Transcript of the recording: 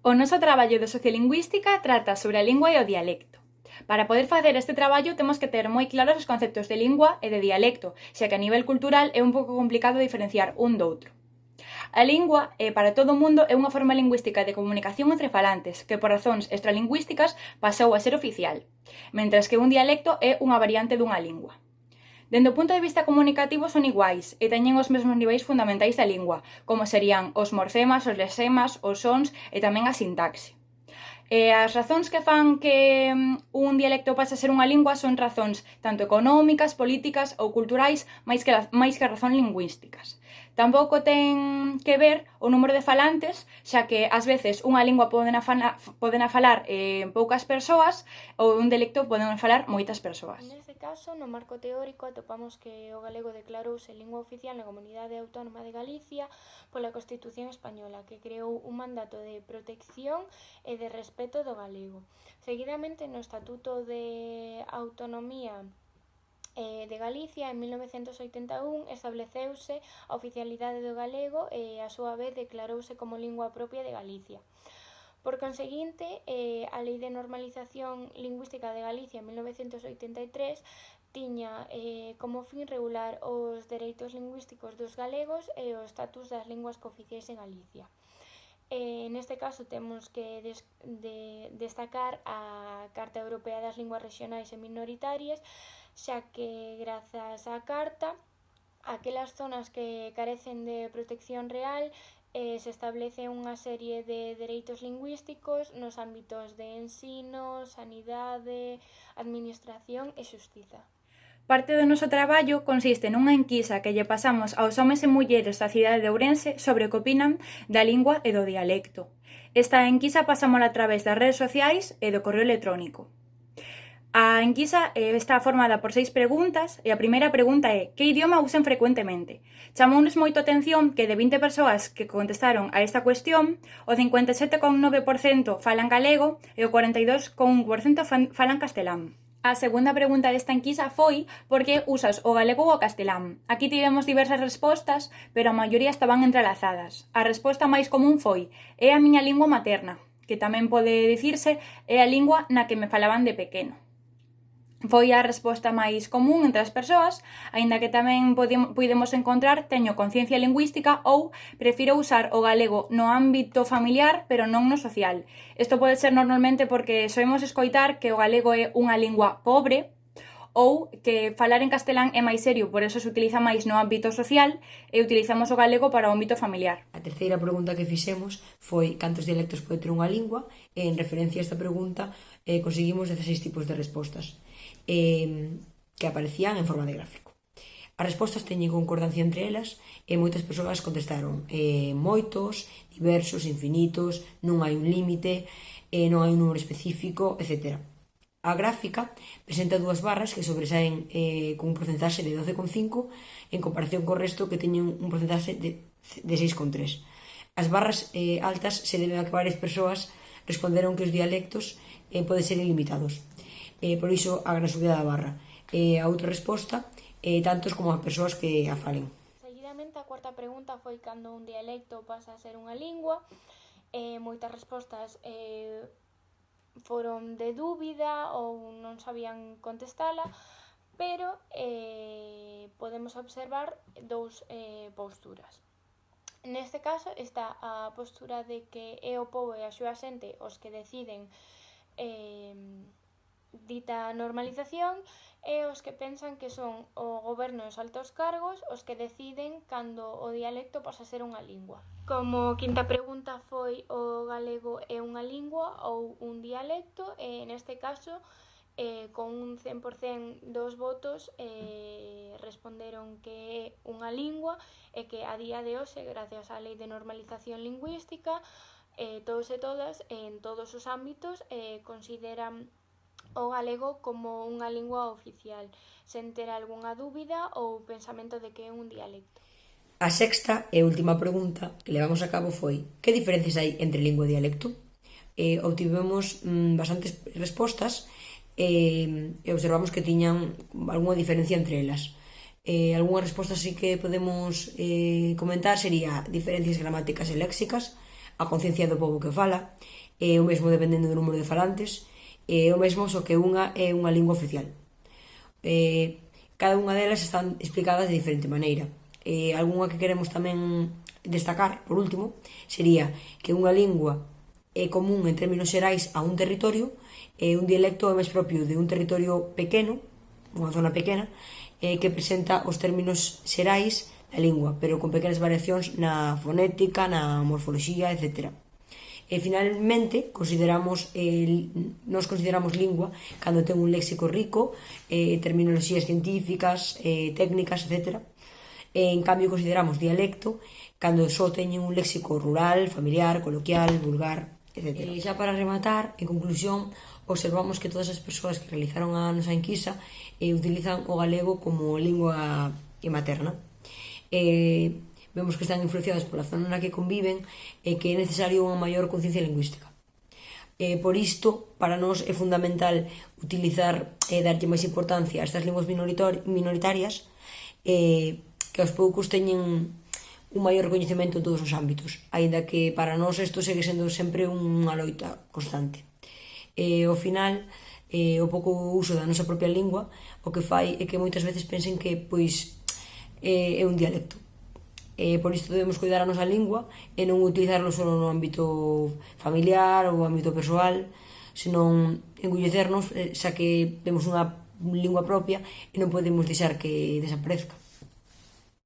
O noso traballo de sociolingüística trata sobre a lingua e o dialecto. Para poder facer este traballo temos que ter moi claros os conceptos de lingua e de dialecto, xa que a nivel cultural é un pouco complicado diferenciar un do outro. A lingua, para todo o mundo, é unha forma lingüística de comunicación entre falantes, que por razóns extralingüísticas pasou a ser oficial, mentres que un dialecto é unha variante dunha lingua. Dende o punto de vista comunicativo son iguais e teñen os mesmos niveis fundamentais da lingua, como serían os morfemas, os lexemas, os sons e tamén a sintaxe. As razóns que fan que un dialecto pase a ser unha lingua son razóns tanto económicas, políticas ou culturais máis que razóns lingüísticas. Tampouco ten que ver o número de falantes, xa que ás veces unha lingua poden a falar poucas persoas ou un dialecto poden falar moitas persoas. Neste caso, no marco teórico atopamos que o galego declarouse lingua oficial na Comunidade Autónoma de Galicia pola Constitución Española, que creou un mandato de protección e de respeto do galego. Seguidamente, no Estatuto de Autonomía de Galicia, en 1981, estableceuse a oficialidade do galego e, a súa vez, declarouse como lingua propia de Galicia. Por conseguinte, a Lei de Normalización Lingüística de Galicia en 1983 tiña como fin regular os dereitos lingüísticos dos galegos e o estatus das linguas cooficiais en Galicia. Neste caso temos que destacar a Carta Europea das Linguas Regionais e Minoritarias, xa que, grazas á Carta, aquelas zonas que carecen de protección real se establece unha serie de dereitos lingüísticos nos ámbitos de ensino, sanidade, administración e xustiza. Parte do noso traballo consiste nunha enquisa que lle pasamos aos homes e mulleres da cidade de Ourense sobre o que opinan da lingua e do dialecto. Esta enquisa pasámola a través das redes sociais e do correo electrónico. A enquisa está formada por 6 preguntas e a primeira pregunta é: que idioma usan frecuentemente? Chamounos moito a atención que de 20 persoas que contestaron a esta cuestión, o 57,9% falan galego e o 42,1% falan castelán. A segunda pregunta desta enquisa foi: por que usas o galego ou o castelán? Aquí tivemos diversas respostas, pero a maioría estaban entrelazadas. A resposta máis común foi: é a miña lingua materna, que tamén pode dicirse é a lingua na que me falaban de pequeno. Foi a resposta máis común entre as persoas, aínda que tamén podemos encontrar teño conciencia lingüística ou prefiro usar o galego no ámbito familiar, pero non no social. Isto pode ser normalmente porque soemos escoitar que o galego é unha lingua pobre ou que falar en castelán é máis serio, por eso se utiliza máis no ámbito social e utilizamos o galego para o ámbito familiar. A terceira pregunta que fixemos foi cantos dialectos pode ter unha lingua e en referencia a esta pregunta conseguimos 16 tipos de respostas que aparecían en forma de gráfico. As respostas teñen concordancia entre elas e moitas persoas contestaron moitos, diversos, infinitos, non hai un límite, non hai un número específico, etc. A gráfica presenta dúas barras que sobresaen con un porcentaxe de 12,5 en comparación co resto que teñen un porcentaxe de 6,3. As barras altas se deben a que varias persoas responderon que os dialectos poden ser ilimitados. Por iso a gran subida da barra. A outra resposta, tantos como as persoas que a falen. Seguidamente, a cuarta pregunta foi cando un dialecto pasa a ser unha lingua. Moitas respostas foron de dúbida ou non sabían contestala, pero podemos observar dous posturas. Neste caso está a postura de que é o pobo e a súa xente os que deciden dita normalización e os que pensan que son o goberno e os altos cargos os que deciden cando o dialecto pasa a ser unha lingua. Como quinta pregunta foi o galego é unha lingua ou un dialecto, e neste caso con un 100% dos votos responderon que é unha lingua e que a día de hoxe, gracias á Lei de Normalización Lingüística, todos e todas en todos os ámbitos consideran o galego como unha lingua oficial, sen ter algunha dúbida ou pensamento de que é un dialecto. A sexta e última pregunta que levamos a cabo foi: que diferencias hai entre lingua e dialecto? Obtivemos bastantes respostas e observamos que tiñan algunha diferencia entre elas. Algunhas respostas sí que podemos comentar sería diferencias gramáticas e léxicas, a conciencia do pobo que fala, o mesmo dependendo do número de falantes, o mesmo só que unha é unha lingua oficial. Cada unha delas están explicadas de diferente maneira. Algunha que queremos tamén destacar, por último, sería que unha lingua é común en términos xerais a un territorio e un dialecto é máis propio de un territorio pequeno, unha zona pequena, que presenta os términos xerais da lingua, pero con pequenas variacións na fonética, na morfoloxía, etc. E finalmente, nos consideramos lingua cando ten un léxico rico, terminoloxías científicas, técnicas, etc. En cambio, consideramos dialecto cando só teñen un léxico rural, familiar, coloquial, vulgar, etc. E xa para rematar, en conclusión, observamos que todas as persoas que realizaron a nosa enquisa utilizan o galego como lingua materna. Vemos que están influenciadas pola zona na que conviven e que é necesario unha maior conciencia lingüística. Por isto, para nós é fundamental utilizar e darlle máis importancia a estas linguas minoritarias que aos poucos teñen un maior recoñecemento en todos os ámbitos, aínda que para nós isto segue sendo sempre unha loita constante. Ao final, o pouco uso da nosa propia lingua o que fai é que moitas veces pensen que é un dialecto. Por isto debemos cuidar a nosa lingua e non utilizarlo só no ámbito familiar ou ámbito persoal, senón engullecernos, xa que temos unha lingua propia e non podemos deixar que desaparezca.